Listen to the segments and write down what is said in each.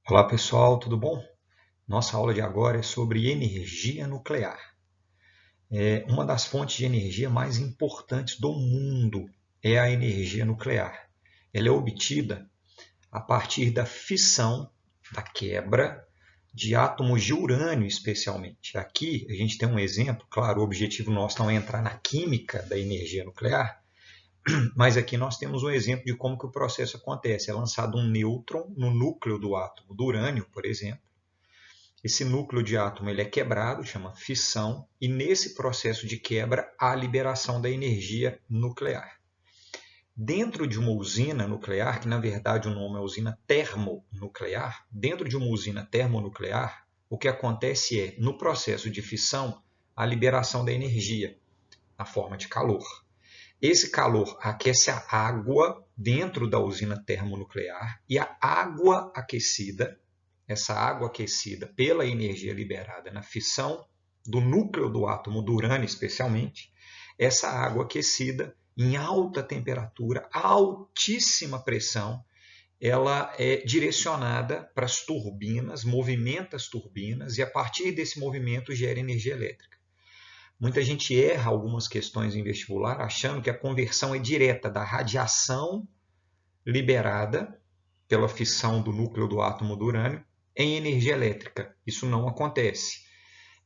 Olá pessoal, tudo bom? Nossa aula de agora é sobre energia nuclear. Uma das fontes de energia mais importantes do mundo é a energia nuclear. Ela é obtida a partir da fissão, da quebra de átomos de urânio, especialmente. Aqui a gente tem um exemplo, claro, o objetivo nosso não é entrar na química da energia nuclear, mas aqui nós temos um exemplo de como que o processo acontece. É lançado um nêutron no núcleo do átomo do urânio, por exemplo. Esse núcleo de átomo ele é quebrado, chama fissão, e nesse processo de quebra há a liberação da energia nuclear. Dentro de uma usina nuclear, que na verdade o nome é usina termonuclear, dentro de uma usina termonuclear, o que acontece é, no processo de fissão, a liberação da energia, na forma de calor. Esse calor aquece a água dentro da usina termonuclear e a água aquecida, essa água aquecida pela energia liberada na fissão do núcleo do átomo do urânio, especialmente, essa água aquecida em alta temperatura, altíssima pressão, ela é direcionada para as turbinas, movimenta as turbinas e a partir desse movimento gera energia elétrica. Muita gente erra algumas questões em vestibular achando que a conversão é direta da radiação liberada pela fissão do núcleo do átomo do urânio em energia elétrica. Isso não acontece.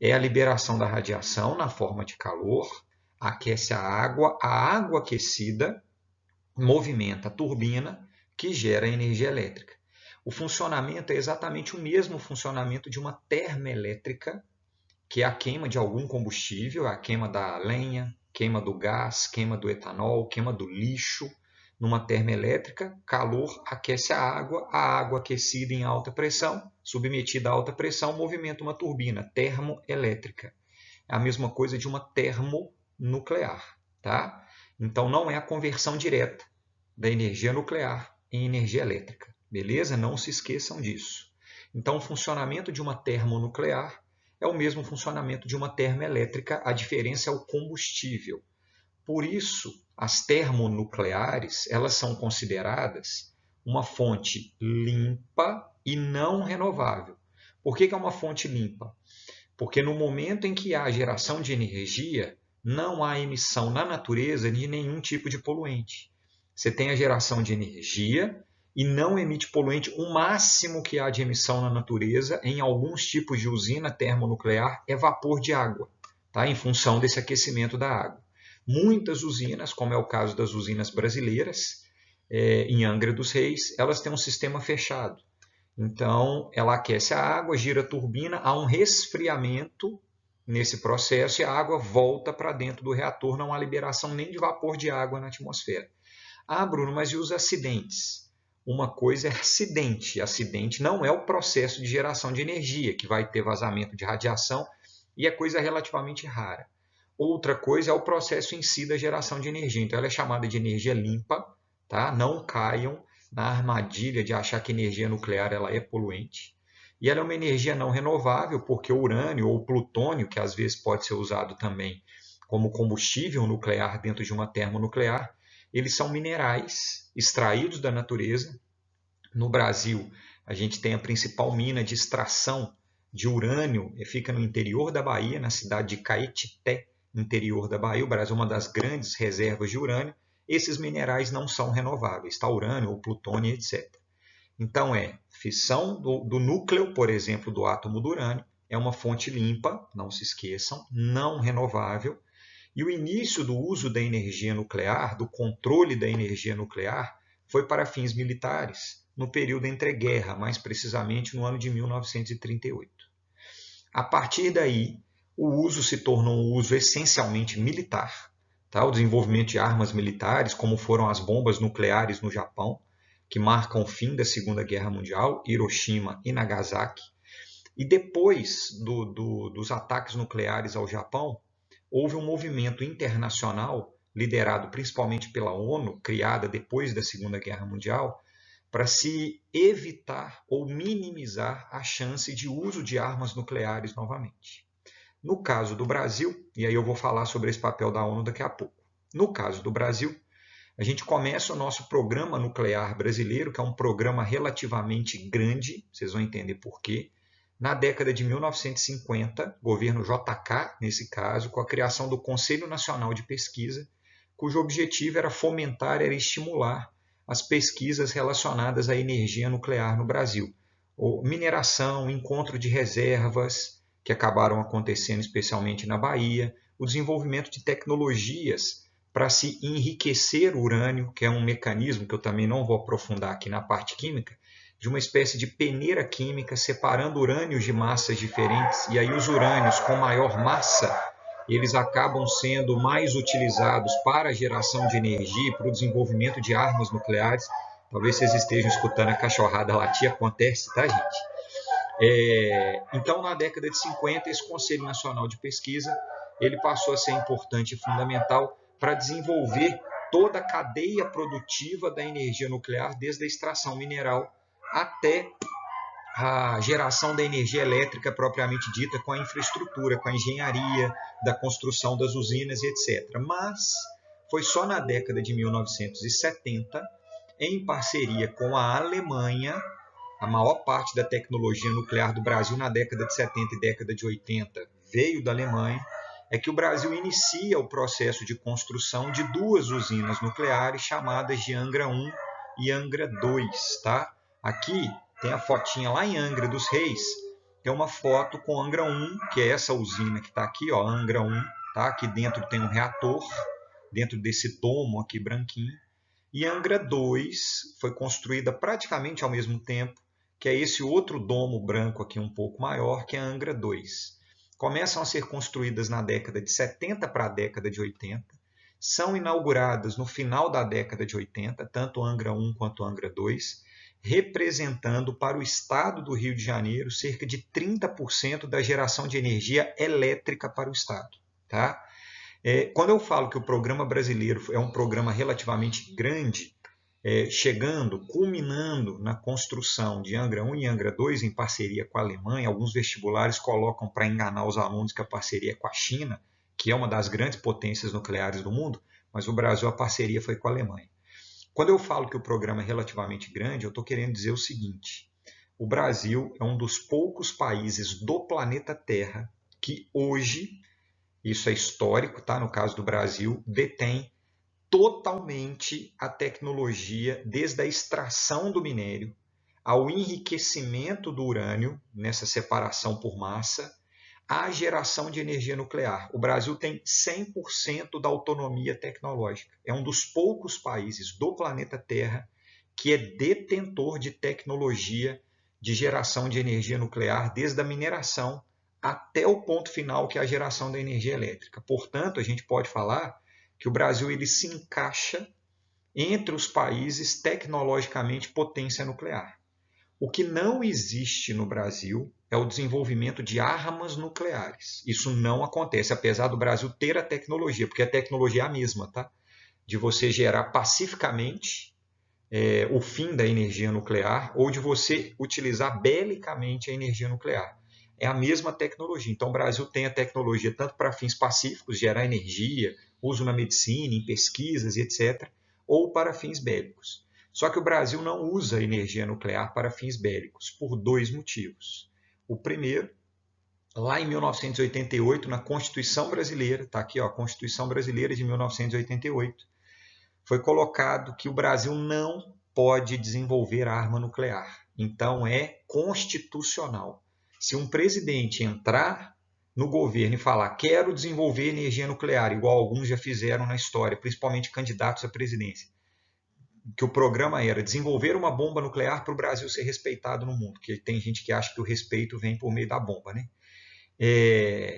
É a liberação da radiação na forma de calor, aquece a água aquecida movimenta a turbina que gera energia elétrica. O funcionamento é exatamente o mesmo funcionamento de uma termoelétrica, que é a queima de algum combustível, a queima da lenha, queima do gás, queima do etanol, queima do lixo. Numa termoelétrica, calor aquece a água aquecida em alta pressão, submetida a alta pressão, movimenta uma turbina termoelétrica. É a mesma coisa de uma termonuclear, tá? Então não é a conversão direta da energia nuclear em energia elétrica, beleza? Não se esqueçam disso. Então o funcionamento de uma termonuclear é o mesmo funcionamento de uma termoelétrica, a diferença é o combustível. Por isso, as termonucleares, elas são consideradas uma fonte limpa e não renovável. Por que é uma fonte limpa? Porque no momento em que há geração de energia, não há emissão na natureza de nenhum tipo de poluente. Você tem a geração de energia e não emite poluente. O máximo que há de emissão na natureza, em alguns tipos de usina termonuclear, é vapor de água, tá? Em função desse aquecimento da água. Muitas usinas, como é o caso das usinas brasileiras, em Angra dos Reis, elas têm um sistema fechado. Então, ela aquece a água, gira a turbina, há um resfriamento nesse processo e a água volta para dentro do reator, não há liberação nem de vapor de água na atmosfera. Ah, Bruno, mas e os acidentes? Uma coisa é acidente. Acidente não é o processo de geração de energia, que vai ter vazamento de radiação e é coisa relativamente rara. Outra coisa é o processo em si da geração de energia. Então, ela é chamada de energia limpa, tá? Não caiam na armadilha de achar que energia nuclear ela é poluente. E ela é uma energia não renovável, porque o urânio ou o plutônio, que às vezes pode ser usado também como combustível nuclear dentro de uma termonuclear, eles são minerais extraídos da natureza. No Brasil, a gente tem a principal mina de extração de urânio, fica no interior da Bahia, na cidade de Caetité, interior da Bahia. O Brasil é uma das grandes reservas de urânio. Esses minerais não são renováveis, tá? Urânio, ou plutônio, etc. Então, fissão do núcleo, por exemplo, do átomo do urânio, é uma fonte limpa, não se esqueçam, não renovável. E o início do uso da energia nuclear, do controle da energia nuclear, foi para fins militares, no período entre guerra, mais precisamente no ano de 1938. A partir daí, o uso se tornou um uso essencialmente militar, tá? O desenvolvimento de armas militares, como foram as bombas nucleares no Japão, que marcam o fim da Segunda Guerra Mundial, Hiroshima e Nagasaki. E depois dos ataques nucleares ao Japão, houve um movimento internacional, liderado principalmente pela ONU, criada depois da Segunda Guerra Mundial, para se evitar ou minimizar a chance de uso de armas nucleares novamente. No caso do Brasil, e aí eu vou falar sobre esse papel da ONU daqui a pouco. No caso do Brasil, a gente começa o nosso programa nuclear brasileiro, que é um programa relativamente grande, vocês vão entender por quê. Na década de 1950, governo JK, nesse caso, com a criação do Conselho Nacional de Pesquisa, cujo objetivo era fomentar, era estimular as pesquisas relacionadas à energia nuclear no Brasil. Mineração, encontro de reservas, que acabaram acontecendo especialmente na Bahia, o desenvolvimento de tecnologias para se enriquecer o urânio, que é um mecanismo que eu também não vou aprofundar aqui na parte química, de uma espécie de peneira química separando urânios de massas diferentes, e aí os urânios com maior massa, eles acabam sendo mais utilizados para a geração de energia e para o desenvolvimento de armas nucleares. Talvez vocês estejam escutando a cachorrada latir, acontece, tá, gente? Então, na década de 50, esse Conselho Nacional de Pesquisa ele passou a ser importante e fundamental para desenvolver toda a cadeia produtiva da energia nuclear, desde a extração mineral até a geração da energia elétrica propriamente dita, com a infraestrutura, com a engenharia, da construção das usinas, etc. Mas foi só na década de 1970, em parceria com a Alemanha, a maior parte da tecnologia nuclear do Brasil na década de 70 e década de 80 veio da Alemanha, é que o Brasil inicia o processo de construção de duas usinas nucleares chamadas de Angra 1 e Angra 2. Tá? Aqui tem a fotinha lá em Angra dos Reis, tem uma foto com Angra 1, que é essa usina que está aqui, ó, Angra 1, tá? Aqui dentro tem um reator, dentro desse domo aqui branquinho. E Angra 2 foi construída praticamente ao mesmo tempo, que é esse outro domo branco aqui um pouco maior, que é a Angra 2. Começam a ser construídas na década de 70 para a década de 80, são inauguradas no final da década de 80, tanto Angra 1 quanto Angra 2, representando para o estado do Rio de Janeiro cerca de 30% da geração de energia elétrica para o estado. Tá? Quando eu falo que o programa brasileiro é um programa relativamente grande, chegando, culminando na construção de Angra 1 e Angra 2 em parceria com a Alemanha, alguns vestibulares colocam para enganar os alunos que a parceria é com a China, que é uma das grandes potências nucleares do mundo, mas o Brasil, a parceria foi com a Alemanha. Quando eu falo que o programa é relativamente grande, eu estou querendo dizer o seguinte: o Brasil é um dos poucos países do planeta Terra que hoje, isso é histórico, tá? No caso do Brasil, detém totalmente a tecnologia, desde a extração do minério ao enriquecimento do urânio, nessa separação por massa, à geração de energia nuclear. O Brasil tem 100% da autonomia tecnológica. É um dos poucos países do planeta Terra que é detentor de tecnologia de geração de energia nuclear, desde a mineração até o ponto final, que é a geração da energia elétrica. Portanto, a gente pode falar que o Brasil ele se encaixa entre os países tecnologicamente potência nuclear. O que não existe no Brasil é o desenvolvimento de armas nucleares. Isso não acontece, apesar do Brasil ter a tecnologia, porque a tecnologia é a mesma, tá? De você gerar pacificamente o fim da energia nuclear ou de você utilizar belicamente a energia nuclear. É a mesma tecnologia. Então, o Brasil tem a tecnologia tanto para fins pacíficos, gerar energia, uso na medicina, em pesquisas e etc., ou para fins bélicos. Só que o Brasil não usa energia nuclear para fins bélicos, por dois motivos. O primeiro, lá em 1988, na Constituição Brasileira, está aqui, ó, a Constituição Brasileira de 1988, foi colocado que o Brasil não pode desenvolver arma nuclear. Então, é constitucional. Se um presidente entrar no governo e falar quero desenvolver energia nuclear, igual alguns já fizeram na história, principalmente candidatos à presidência, que o programa era desenvolver uma bomba nuclear para o Brasil ser respeitado no mundo, porque tem gente que acha que o respeito vem por meio da bomba, né?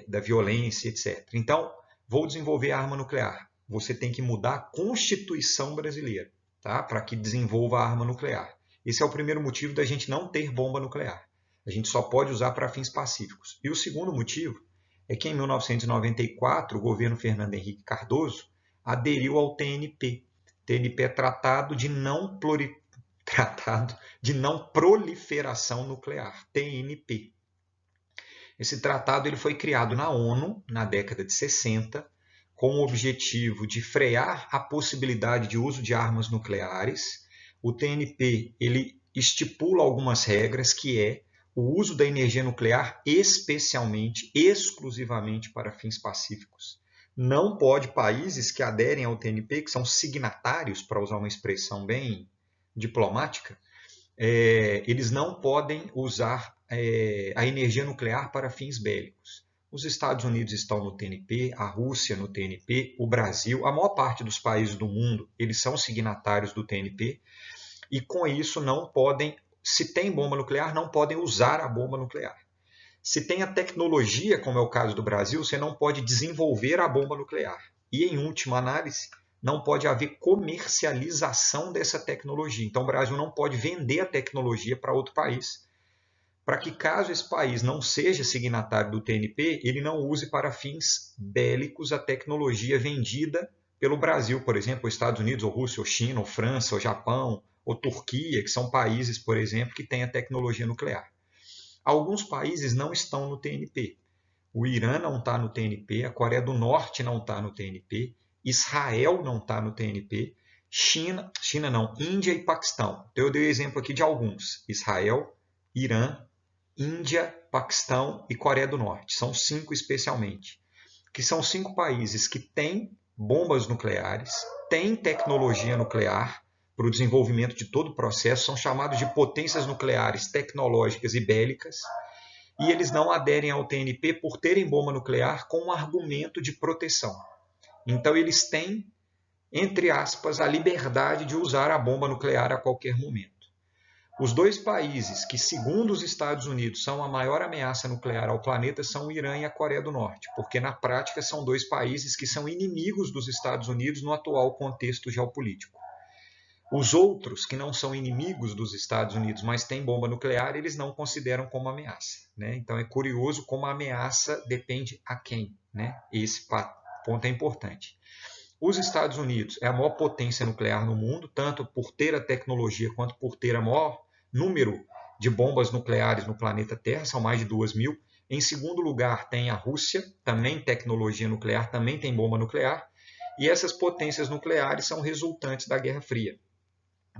Da violência, etc. Então, vou desenvolver arma nuclear. Você tem que mudar a Constituição brasileira, tá? Para que desenvolva a arma nuclear. Esse é o primeiro motivo da gente não ter bomba nuclear. A gente só pode usar para fins pacíficos. E o segundo motivo é que em 1994 o governo Fernando Henrique Cardoso aderiu ao TNP. TNP é Tratado de Não Proliferação Nuclear, TNP. Esse tratado ele foi criado na ONU na década de 60, com o objetivo de frear a possibilidade de uso de armas nucleares. O TNP ele estipula algumas regras, que é o uso da energia nuclear especialmente, exclusivamente para fins pacíficos. Não pode países que aderem ao TNP, que são signatários, para usar uma expressão bem diplomática, eles não podem usar a energia nuclear para fins bélicos. Os Estados Unidos estão no TNP, a Rússia no TNP, o Brasil, a maior parte dos países do mundo, eles são signatários do TNP, e com isso não podem, se tem bomba nuclear, não podem usar a bomba nuclear. Se tem a tecnologia, como é o caso do Brasil, você não pode desenvolver a bomba nuclear. E, em última análise, não pode haver comercialização dessa tecnologia. Então, o Brasil não pode vender a tecnologia para outro país, para que, caso esse país não seja signatário do TNP, ele não use para fins bélicos a tecnologia vendida pelo Brasil, por exemplo, ou Estados Unidos, ou Rússia, ou China, ou França, ou Japão, ou Turquia, que são países, por exemplo, que têm a tecnologia nuclear. Alguns países não estão no TNP. O Irã não está no TNP, a Coreia do Norte não está no TNP, Israel não está no TNP, Índia e Paquistão. Então, eu dei o exemplo aqui de alguns: Israel, Irã, Índia, Paquistão e Coreia do Norte. São 5 especialmente, que são 5 países que têm bombas nucleares, têm tecnologia nuclear para o desenvolvimento de todo o processo, são chamados de potências nucleares tecnológicas e bélicas, e eles não aderem ao TNP por terem bomba nuclear com um argumento de proteção. Então, eles têm, entre aspas, a liberdade de usar a bomba nuclear a qualquer momento. Os 2 países que, segundo os Estados Unidos, são a maior ameaça nuclear ao planeta são o Irã e a Coreia do Norte, porque, na prática, são 2 países que são inimigos dos Estados Unidos no atual contexto geopolítico. Os outros, que não são inimigos dos Estados Unidos, mas têm bomba nuclear, eles não consideram como ameaça, né? Então, é curioso como a ameaça depende a quem, né? Esse ponto é importante. Os Estados Unidos é a maior potência nuclear no mundo, tanto por ter a tecnologia quanto por ter o maior número de bombas nucleares no planeta Terra, são mais de 2.000. Em segundo lugar, tem a Rússia, também tecnologia nuclear, também tem bomba nuclear. E essas potências nucleares são resultantes da Guerra Fria,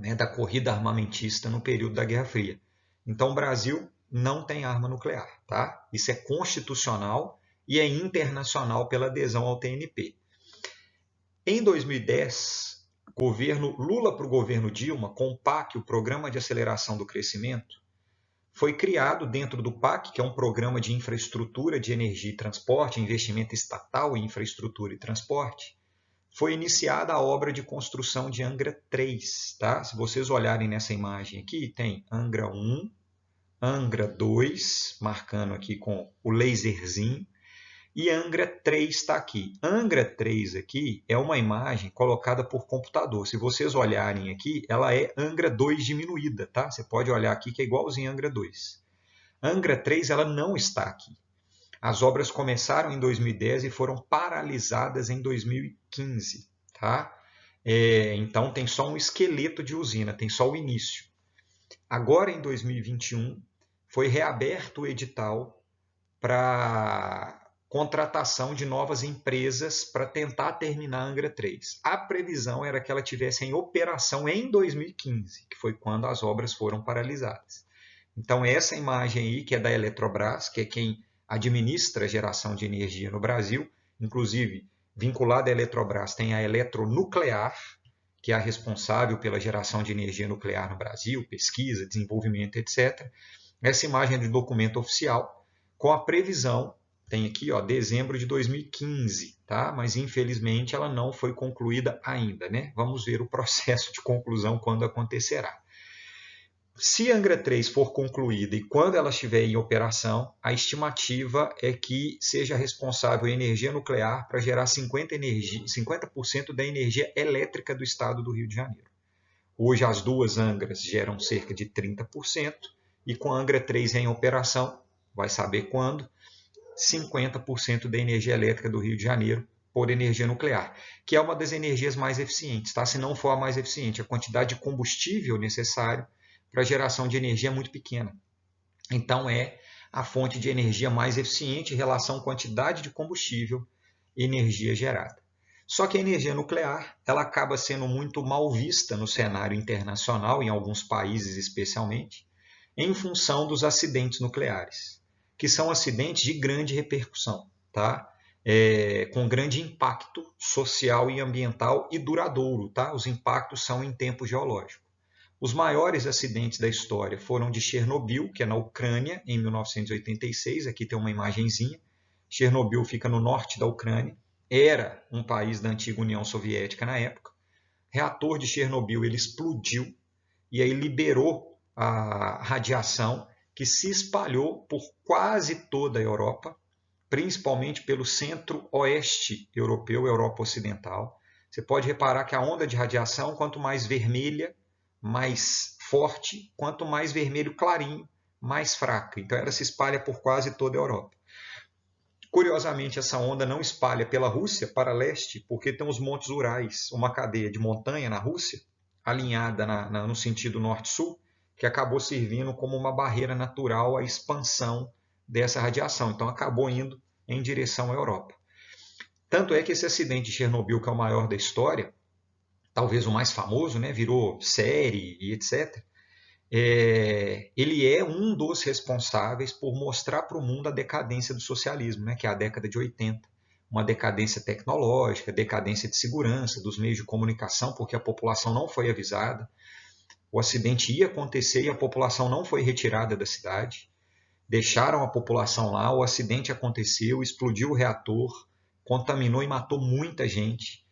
né, da corrida armamentista no período da Guerra Fria. Então, o Brasil não tem arma nuclear, tá? Isso é constitucional e é internacional pela adesão ao TNP. Em 2010, governo Lula para o governo Dilma, com o PAC, o Programa de Aceleração do Crescimento, foi criado dentro do PAC, que é um programa de infraestrutura de energia e transporte, investimento estatal em infraestrutura e transporte, foi iniciada a obra de construção de Angra 3. Tá? Se vocês olharem nessa imagem aqui, tem Angra 1, Angra 2, marcando aqui com o laserzinho, e Angra 3 está aqui. Angra 3 aqui é uma imagem colocada por computador. Se vocês olharem aqui, ela é Angra 2 diminuída. Tá? Você pode olhar aqui que é igualzinho a Angra 2. Angra 3 ela não está aqui. As obras começaram em 2010 e foram paralisadas em 2015. Tá? Então tem só um esqueleto de usina, tem só o início. Agora em 2021 foi reaberto o edital para contratação de novas empresas para tentar terminar a Angra 3. A previsão era que ela tivesse em operação em 2015, que foi quando as obras foram paralisadas. Então essa imagem aí, que é da Eletrobras, que é quem administra a geração de energia no Brasil, inclusive vinculada à Eletrobras tem a Eletronuclear, que é a responsável pela geração de energia nuclear no Brasil, pesquisa, desenvolvimento, etc. Essa imagem é de documento oficial, com a previsão, tem aqui, ó, dezembro de 2015, tá? Mas infelizmente ela não foi concluída ainda, né? Vamos ver o processo de conclusão quando acontecerá. Se Angra 3 for concluída e quando ela estiver em operação, a estimativa é que seja responsável a energia nuclear para gerar 50% da energia elétrica do estado do Rio de Janeiro. Hoje as 2 Angras geram cerca de 30% e com a Angra 3 em operação, vai saber quando, 50% da energia elétrica do Rio de Janeiro por energia nuclear, que é uma das energias mais eficientes, tá? Se não for a mais eficiente, a quantidade de combustível necessário para a geração de energia é muito pequena. Então é a fonte de energia mais eficiente em relação à quantidade de combustível e energia gerada. Só que a energia nuclear ela acaba sendo muito mal vista no cenário internacional, em alguns países especialmente, em função dos acidentes nucleares, que são acidentes de grande repercussão, tá? Com grande impacto social e ambiental e duradouro. Tá? Os impactos são em tempo geológico. Os maiores acidentes da história foram de Chernobyl, que é na Ucrânia, em 1986. Aqui tem uma imagenzinha. Chernobyl fica no norte da Ucrânia. Era um país da antiga União Soviética na época. O reator de Chernobyl ele explodiu e aí liberou a radiação que se espalhou por quase toda a Europa, principalmente pelo centro-oeste europeu, Europa Ocidental. Você pode reparar que a onda de radiação, quanto mais vermelha, mais forte, quanto mais vermelho clarinho, mais fraca. Então ela se espalha por quase toda a Europa. Curiosamente, essa onda não espalha pela Rússia para leste, porque tem os Montes Urais, uma cadeia de montanha na Rússia, alinhada no sentido norte-sul, que acabou servindo como uma barreira natural à expansão dessa radiação. Então acabou indo em direção à Europa. Tanto é que esse acidente de Chernobyl, que é o maior da história, talvez o mais famoso, né, virou série e etc., ele é um dos responsáveis por mostrar para o mundo a decadência do socialismo, né, que é a década de 80. Uma decadência tecnológica, decadência de segurança, dos meios de comunicação, porque a população não foi avisada. O acidente ia acontecer e a população não foi retirada da cidade. Deixaram a população lá, o acidente aconteceu, explodiu o reator, contaminou e matou muita gente.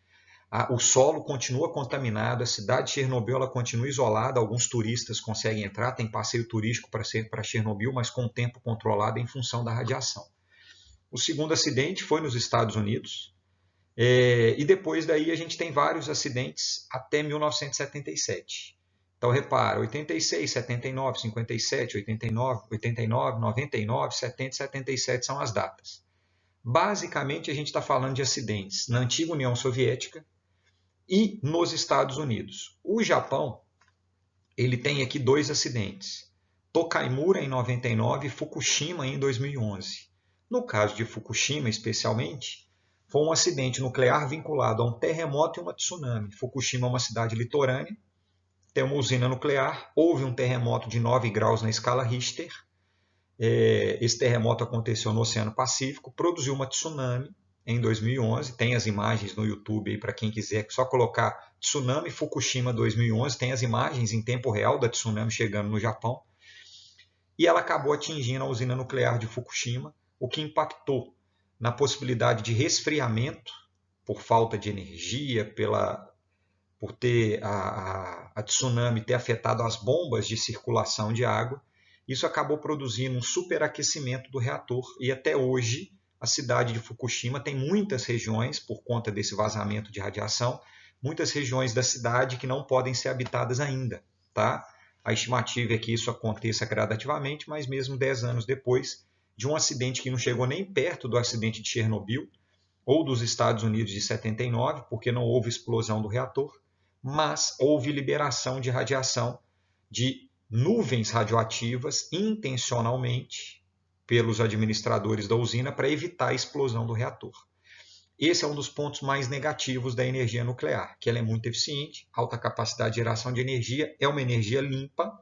O solo continua contaminado, a cidade de Chernobyl ela continua isolada, alguns turistas conseguem entrar, tem passeio turístico para Chernobyl, mas com o tempo controlado em função da radiação. O segundo acidente foi nos Estados Unidos, e depois daí a gente tem vários acidentes até 1977. Então repara, 86, 79, 57, 89, 89, 99, 70 e 77 são as datas. Basicamente a gente está falando de acidentes na antiga União Soviética e nos Estados Unidos. O Japão ele tem aqui dois acidentes, Tokaimura em 99 e Fukushima em 2011. No caso de Fukushima especialmente, foi um acidente nuclear vinculado a um terremoto e uma tsunami. Fukushima é uma cidade litorânea, tem uma usina nuclear, houve um terremoto de 9 graus na escala Richter. Esse terremoto aconteceu no Oceano Pacífico, produziu uma tsunami em 2011. Tem as imagens no YouTube para quem quiser, só colocar Tsunami Fukushima 2011, tem as imagens em tempo real da tsunami chegando no Japão. E ela acabou atingindo a usina nuclear de Fukushima, o que impactou na possibilidade de resfriamento por falta de energia, por ter a tsunami ter afetado as bombas de circulação de água. Isso acabou produzindo um superaquecimento do reator e até hoje a cidade de Fukushima tem muitas regiões, por conta desse vazamento de radiação, muitas regiões da cidade que não podem ser habitadas ainda. Tá? A estimativa é que isso aconteça gradativamente, mas mesmo 10 anos depois de um acidente que não chegou nem perto do acidente de Chernobyl ou dos Estados Unidos de 79, porque não houve explosão do reator, mas houve liberação de radiação de nuvens radioativas intencionalmente pelos administradores da usina para evitar a explosão do reator. Esse é um dos pontos mais negativos da energia nuclear, que ela é muito eficiente, alta capacidade de geração de energia, é uma energia limpa,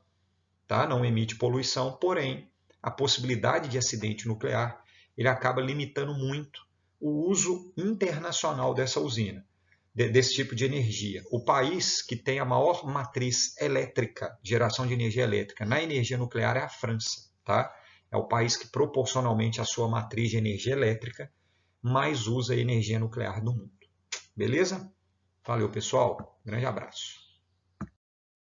tá? Não emite poluição, porém, a possibilidade de acidente nuclear ele acaba limitando muito o uso internacional dessa usina, desse tipo de energia. O país que tem a maior matriz elétrica, geração de energia elétrica na energia nuclear é a França. Tá? É o país que proporcionalmente à sua matriz de energia elétrica mais usa a energia nuclear do mundo. Beleza? Valeu, pessoal. Grande abraço.